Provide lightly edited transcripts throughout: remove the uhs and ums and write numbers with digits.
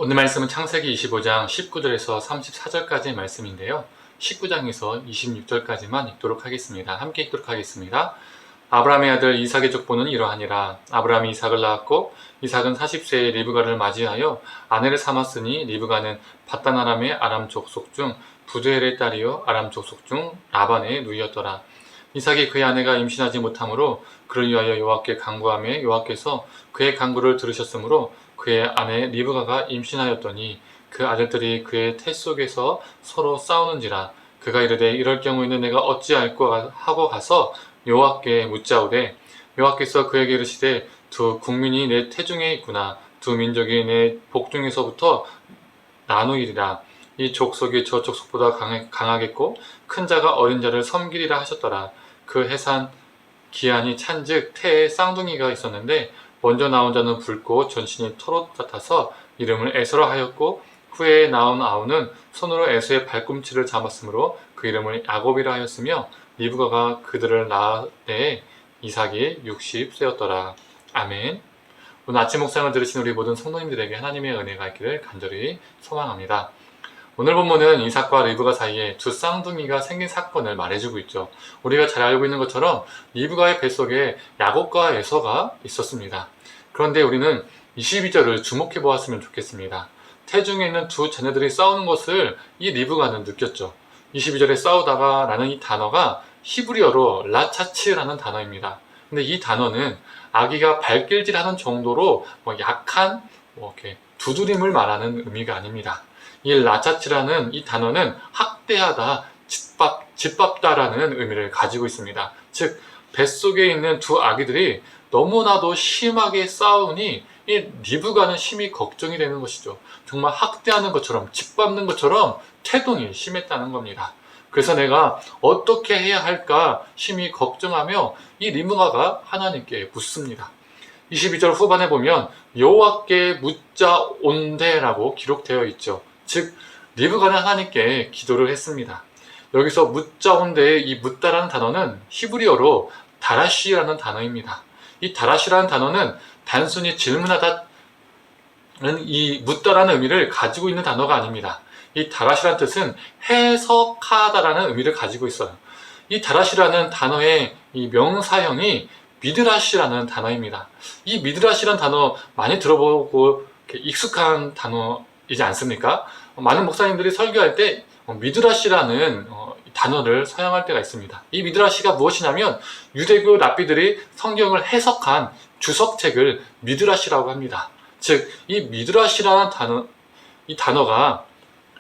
오늘 말씀은 창세기 25장 19절에서 34절까지의 말씀인데요. 19장에서 26절까지만 읽도록 하겠습니다. 함께 읽도록 하겠습니다. 아브라함의 아들 이삭의 족보는 이러하니라. 아브라함이 이삭을 낳았고 이삭은 40세에 리브가를 맞이하여 아내를 삼았으니 리브가는 밧단 아람의 아람 족속 중 부두엘의 딸이요 아람 족속 중 라반의 누이였더라. 이삭이 그의 아내가 임신하지 못하므로 그를 위하여 여호와께 간구하며 여호와께서 그의 간구를 들으셨으므로 그의 아내 리브가가 임신하였더니 그 아들들이 그의 태 속에서 서로 싸우는지라. 그가 이르되 이럴 경우에는 내가 어찌할꼬 하고 가서 여호와께 묻자오되 여호와께서 그에게 이르시되 두 국민이 내 태중에 있구나. 두 민족이 내 복중에서부터 나누이리라. 이 족속이 저 족속보다 강하겠고 큰 자가 어린 자를 섬기리라 하셨더라. 그 해산 기한이 찬즉 태에 쌍둥이가 있었는데 먼저 나온 자는 붉고 전신이 털옷 같아서 이름을 에서라 하였고 후에 나온 아우는 손으로 에서의 발꿈치를 잡았으므로 그 이름을 야곱이라 하였으며 리브가가 그들을 낳을 때에 이삭이 60세였더라. 아멘. 오늘 아침 묵상을 들으신 우리 모든 성도님들에게 하나님의 은혜가 있기를 간절히 소망합니다. 오늘 본문은 이삭과 리브가 사이에 두 쌍둥이가 생긴 사건을 말해주고 있죠. 우리가 잘 알고 있는 것처럼 리브가의 뱃속에 야곱과 에서가 있었습니다. 그런데 우리는 22절을 주목해 보았으면 좋겠습니다. 태중에 있는 두 자녀들이 싸우는 것을 이 리브가는 느꼈죠. 22절에 싸우다가 라는 이 단어가 히브리어로 라차츠라는 단어입니다. 근데 이 단어는 아기가 발길질하는 정도로 약한 이렇게 두드림을 말하는 의미가 아닙니다. 이 라차츠라는 이 단어는 학대하다, 짓밟다라는 의미를 가지고 있습니다. 즉 뱃속에 있는 두 아기들이 너무나도 심하게 싸우니 이 리브가는 심히 걱정이 되는 것이죠. 정말 학대하는 것처럼 짓밟는 것처럼 태동이 심했다는 겁니다. 그래서 내가 어떻게 해야 할까 심히 걱정하며 이 리브가가 하나님께 묻습니다. 22절 후반에 보면 여호와께 묻자온대라고 기록되어 있죠. 즉 리브가는 하나님께 기도를 했습니다. 여기서 묻자온대의 이 묻다라는 단어는 히브리어로 다라시라는 단어입니다. 이 다라시라는 단어는 단순히 질문하다는 이 묻다라는 의미를 가지고 있는 단어가 아닙니다. 이 다라시라는 뜻은 해석하다라는 의미를 가지고 있어요. 이 다라시라는 단어의 이 명사형이 미드라시라는 단어입니다. 이 미드라시라는 단어 많이 들어보고 익숙한 단어이지 않습니까? 많은 목사님들이 설교할 때 미드라시라는 단어를 사용할 때가 있습니다. 이 미드라시가 무엇이냐면 유대교 랍비들이 성경을 해석한 주석책을 미드라시라고 합니다. 즉 이 미드라시라는 단어가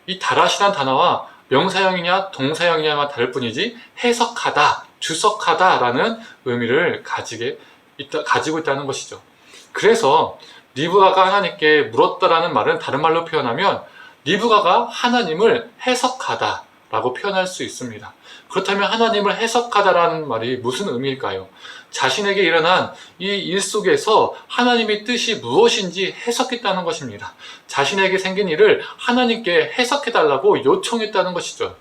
이 다라시라는 단어와 명사형이냐 동사형이냐만 다를 뿐이지 해석하다, 주석하다라는 의미를 가지고 있다는 것이죠. 그래서 리브가가 하나님께 물었다라는 말은 다른 말로 표현하면 리브가가 하나님을 해석하다 라고 표현할 수 있습니다. 그렇다면 하나님을 해석하다라는 말이 무슨 의미일까요? 자신에게 일어난 이 일 속에서 하나님의 뜻이 무엇인지 해석했다는 것입니다. 자신에게 생긴 일을 하나님께 해석해달라고 요청했다는 것이죠.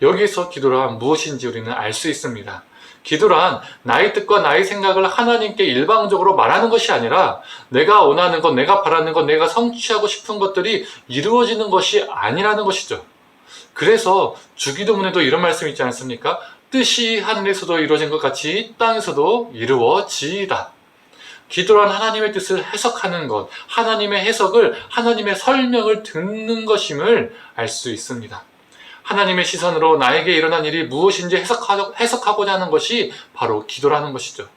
여기서 기도란 무엇인지 우리는 알 수 있습니다. 기도란 나의 뜻과 나의 생각을 하나님께 일방적으로 말하는 것이 아니라 내가 원하는 것, 내가 바라는 것, 내가 성취하고 싶은 것들이 이루어지는 것이 아니라는 것이죠. 그래서 주기도문에도 이런 말씀이 있지 않습니까? 뜻이 하늘에서도 이루어진 것 같이 땅에서도 이루어지이다. 기도란 하나님의 뜻을 해석하는 것, 하나님의 해석을, 하나님의 설명을 듣는 것임을 알 수 있습니다. 하나님의 시선으로 나에게 일어난 일이 무엇인지 해석하고자 하는 것이 바로 기도라는 것이죠.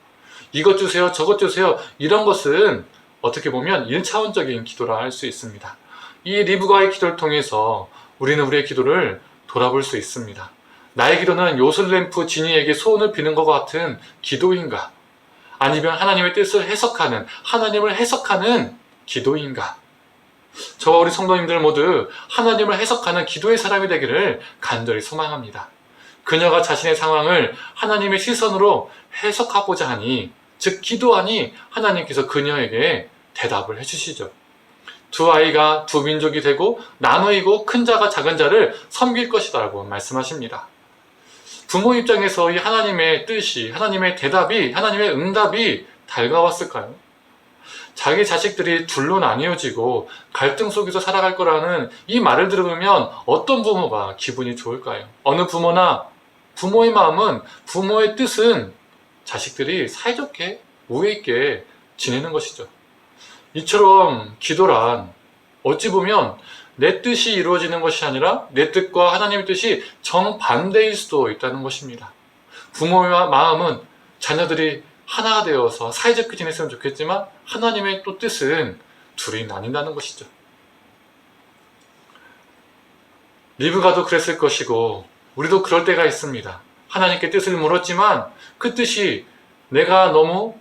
이것 주세요, 저것 주세요. 이런 것은 어떻게 보면 1차원적인 기도라 할 수 있습니다. 이 리브가의 기도를 통해서 우리는 우리의 기도를 돌아볼 수 있습니다. 나의 기도는 요슬렘프 지니에게 소원을 비는 것 같은 기도인가? 아니면 하나님의 뜻을 해석하는, 하나님을 해석하는 기도인가? 저와 우리 성도님들 모두 하나님을 해석하는 기도의 사람이 되기를 간절히 소망합니다. 그녀가 자신의 상황을 하나님의 시선으로 해석하고자 하니, 즉 기도하니 하나님께서 그녀에게 대답을 해주시죠. 두 아이가 두 민족이 되고 나누이고 큰 자가 작은 자를 섬길 것이다 라고 말씀하십니다. 부모 입장에서 이 하나님의 뜻이, 하나님의 대답이, 하나님의 응답이 달가웠을까요? 자기 자식들이 둘로 나뉘어지고 갈등 속에서 살아갈 거라는 이 말을 들으면 어떤 부모가 기분이 좋을까요? 어느 부모나 부모의 마음은, 부모의 뜻은 자식들이 사이좋게 우애 있게 지내는 것이죠. 이처럼 기도란 어찌 보면 내 뜻이 이루어지는 것이 아니라 내 뜻과 하나님의 뜻이 정반대일 수도 있다는 것입니다. 부모의 마음은 자녀들이 하나가 되어서 사이좋게 지냈으면 좋겠지만 하나님의 또 뜻은 둘이 나뉜다는 것이죠. 리브가도 그랬을 것이고 우리도 그럴 때가 있습니다. 하나님께 뜻을 물었지만 그 뜻이 내가 너무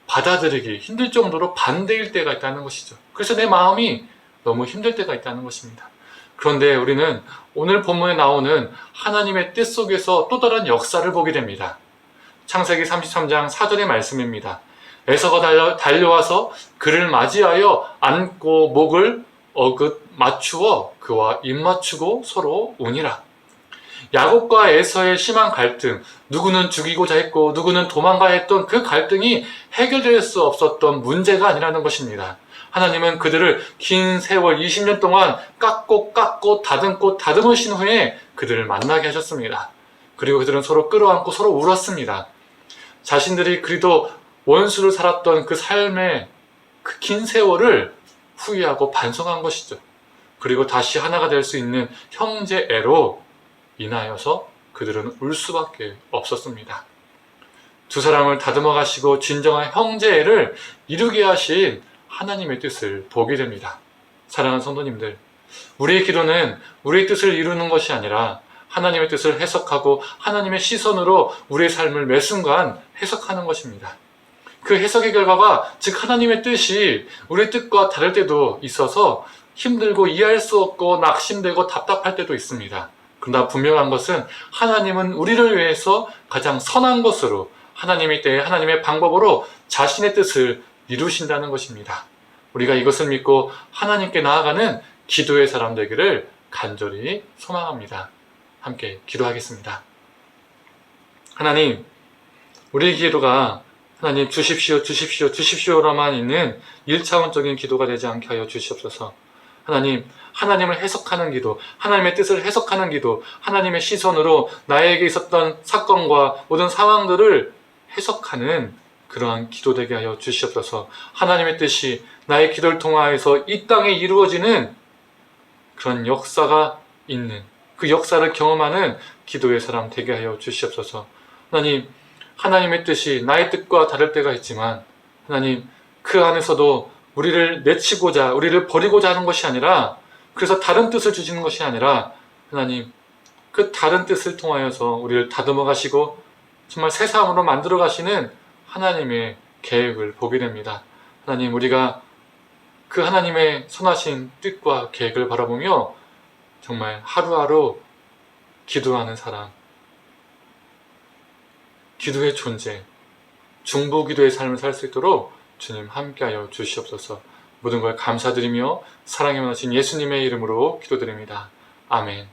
받아들이기 힘들 정도로 반대일 때가 있다는 것이죠. 그래서 내 마음이 너무 힘들 때가 있다는 것입니다. 그런데 우리는 오늘 본문에 나오는 하나님의 뜻 속에서 또 다른 역사를 보게 됩니다. 창세기 33장 4절의 말씀입니다. 에서가 달려와서 그를 맞이하여 안고 목을 어긋 맞추어 그와 입 맞추고 서로 우니라. 야곱과 에서의 심한 갈등, 누구는 죽이고자 했고 누구는 도망가야 했던 그 갈등이 해결될 수 없었던 문제가 아니라는 것입니다. 하나님은 그들을 긴 세월 20년 동안 깎고 다듬고 다듬으신 후에 그들을 만나게 하셨습니다. 그리고 그들은 서로 끌어안고 서로 울었습니다. 자신들이 그리도 원수를 살았던 그 삶의 그 긴 세월을 후회하고 반성한 것이죠. 그리고 다시 하나가 될 수 있는 형제애로 인하여서 그들은 울 수밖에 없었습니다. 두 사람을 다듬어 가시고 진정한 형제애를 이루게 하신 하나님의 뜻을 보게 됩니다. 사랑하는 성도님들, 우리의 기도는 우리의 뜻을 이루는 것이 아니라 하나님의 뜻을 해석하고 하나님의 시선으로 우리의 삶을 매 순간 해석하는 것입니다. 그 해석의 결과가, 즉 하나님의 뜻이 우리의 뜻과 다를 때도 있어서 힘들고 이해할 수 없고 낙심되고 답답할 때도 있습니다. 그러나 분명한 것은 하나님은 우리를 위해서 가장 선한 것으로, 하나님의 때에 하나님의 방법으로 자신의 뜻을 이루신다는 것입니다. 우리가 이것을 믿고 하나님께 나아가는 기도의 사람 되기를 간절히 소망합니다. 함께 기도하겠습니다. 하나님, 우리의 기도가 하나님 주십시오, 주십시오, 주십시오로만 있는 1차원적인 기도가 되지 않게 하여 주시옵소서. 하나님, 하나님을 해석하는 기도, 하나님의 뜻을 해석하는 기도, 하나님의 시선으로 나에게 있었던 사건과 모든 상황들을 해석하는 그러한 기도 되게 하여 주시옵소서. 하나님의 뜻이 나의 기도를 통하여서 이 땅에 이루어지는 그런 역사가 있는, 그 역사를 경험하는 기도의 사람 되게 하여 주시옵소서. 하나님, 하나님의 뜻이 나의 뜻과 다를 때가 있지만 하나님, 그 안에서도 우리를 내치고자, 우리를 버리고자 하는 것이 아니라, 그래서 다른 뜻을 주시는 것이 아니라 하나님, 그 다른 뜻을 통하여서 우리를 다듬어 가시고 정말 새 사람으로 만들어 가시는 하나님의 계획을 보게 됩니다. 하나님, 우리가 그 하나님의 선하신 뜻과 계획을 바라보며 정말 하루하루 기도하는 사람, 기도의 존재, 중보기도의 삶을 살 수 있도록 주님 함께하여 주시옵소서. 모든 걸 감사드리며 사랑에 원하신 예수님의 이름으로 기도드립니다. 아멘.